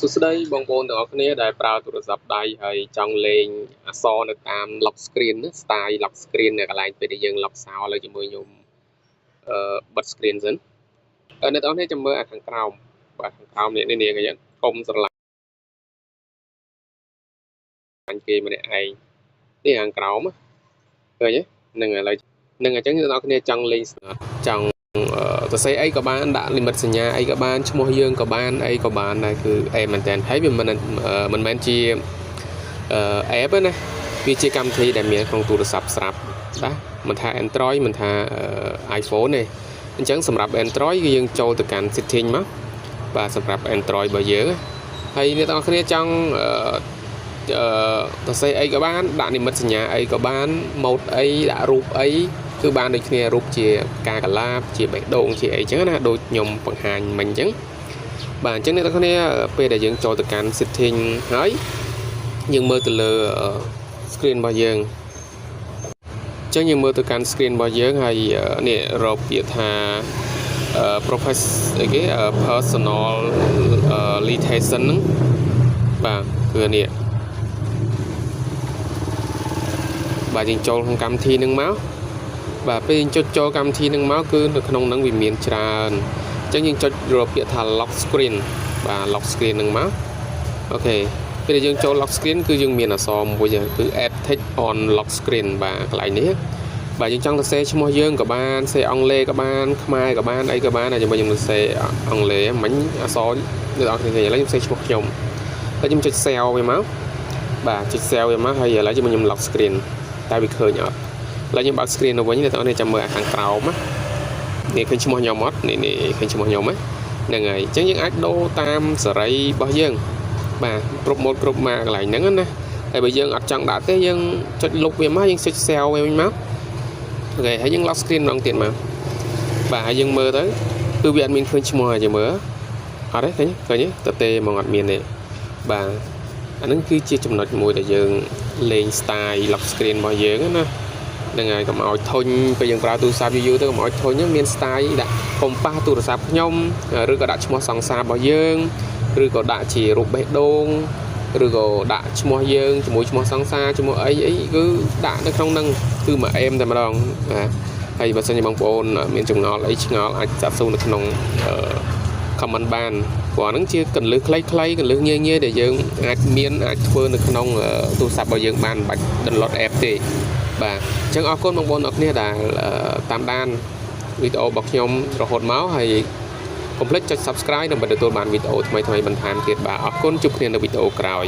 សួស្តីបងប្អូនទាំងអស់គ្នាដែលប្រើទូរស័ព្ទដៃហើយចង់លេងអក្សរនៅតាម lock screen ណា style lock screen នៅកន្លែងពេលដែលយើង lock សោលើជាមួយខ្ញុំបិទ screen សិនអ្នកទាំងអស់គ្នាចាំមើលខាងក្រោមបាទខាងក្រោមនេះនាងអញ្ចឹងកុំស្រឡាញ់គេម្នាក់ឯងនេះខាងក្រោមឃើញទេនឹងឥឡូវនឹងអញ្ចឹងអ្នកទាំងអស់គ្នាចង់លេងចង់សរសេរអីក៏បានដាក់ limit សញ្ញាអីក៏បានឈ្មោះយើងក៏បានអីក៏បានដែរគឺអេមែនតើហើយវាមិនមែនជាapp ណាវាជាកម្មវិធីដែលមានក្នុងទូរស័ព្ទស្រាប់បាទមិនថា Android មិនថា iPhone ទេអញ្ចឹងសម្រាប់ Android គឺយើងចូលទៅកាន់ setting មកបាទសម្រាប់ Android របស់យើងហើយអ្នកទាំងអស់គ្នាចង់សរសេរអីក៏បានដាក់និមិត្តសញ្ញាអីក៏បានម៉ូដអីដាក់រូបអីគឺបានដូចគ្នារូបជាផ្កាកលាបជាបេះដូងជាអីចឹងណាដូចខ្ញុំបង្ហាញមិញអញ្ចឹងបាទអញ្ចឹងអ្នកទាំងគ្នាពេលដែលយើងចូលទៅកាន់ setting ហើយយើងមើលទៅលើ screen របស់យើងអញ្ចឹងយើងមើលទៅកាន់ screen របស់យើងហើយនេះរកពាក្យថា personal limitation ហ្នឹងបាទគឺនេះបាទយើងចូលក្នុងកម្មវិធីនឹងមកបាទពេលយើងចុចចូលកម្មវិធីនឹងមកគឺនៅក្នុងហ្នឹងវាមានច្រើនអញ្ចឹងយើងចុចរកពាក្យថា lock screen បាទ lock screen នឹងមកអូខេពេលយើងចូល lock screen គឺយើងមានអក្សរមួយគឺ add text on lock screen បាទកន្លែងនេះបាទយើងចង់សរសេរឈ្មោះយើងក៏បានសរសេរអង់គ្លេសក៏បានខ្មែរក៏បានអីក៏បានតែខ្ញុំសរសេរអង់គ្លេសមិញអក្សរអ្នកនរគ្នាឥឡូវខ្ញុំសរសេរឈ្មោះខ្ញុំហើយខ្ញុំចុច save វាមកបាទចុច save វាមកហើយឥឡូវខ្ញុំ lock screen តែវាឃើញអត់ឥឡូវខ្ញុំបើក screen ទៅវិញអ្នកនរគ្នាចាំមើលខាងក្រោមនេះឃើញឈ្មោះខ្ញុំអត់នេះឃើញឈ្មោះខ្ញុំហ្នឹងហើយអញ្ចឹងយើងអាចដូរតាមសេរីរបស់យើងបាទគ្រប់ម៉ូតគ្រប់ម៉ាកកន្លែងហ្នឹងណាហើយបើយើងអត់ចង់ដាក់ទេយើងចុចលុបវាមកយើងចុច save វាវិញមកអូខេហើយយើង lock screen ម្ដងទៀតមកបាទហើយយើងមើលទៅគឺវាអត់មានឃើញឈ្មោះឲ្យយើងមើលអត់ទេឃើញទៅទេហ្មងអត់មានទេបាទអានឹងគឺជាចំណុចមួយដែលយើងលេង style lock screen របស់យើងណាហ្នឹងហើយកុំឲ្យធុញពេលយើងប្រើទូរស័ព្ទយូរទៅកុំឲ្យធុញមាន style ដាក់កុំប៉ះទូរស័ព្ទខ្ញុំឬក៏ដាក់ឈ្មោះសង្សាររបស់យើងឬក៏ដាក់ជារូបបេះដូងឬក៏ដាក់ឈ្មោះយើងជាមួយឈ្មោះសង្សារជាមួយអីគឺដាក់នៅក្នុងហ្នឹងគឺមួយអេមតែម្ដងបាទហើយបើសិនជាបងប្អូនមានចម្ងល់អីឆ្ងល់អាចចាត់សួរនៅក្នុងcomment បានព្រោះហ្នឹងជាកលឹះខ្លីៗកលឹះងាយៗដែលយើងអាចធ្វើនៅក្នុងទូរស័ព្ទរបស់យើងបានមិនបាច់ download app ទេបាទអញ្ចឹងអរគុណបងប្អូនអរគ្នាដែលតាមដានវីដេអូរបស់ខ្ញុំរហូតមកហើយកុំភ្លេចចុច Subscribe ដើម្បីទទួលបានវីដេអូថ្មីៗបន្ថែមទៀតបាទអរគុណជួបគ្នានៅវីដេអូក្រោយ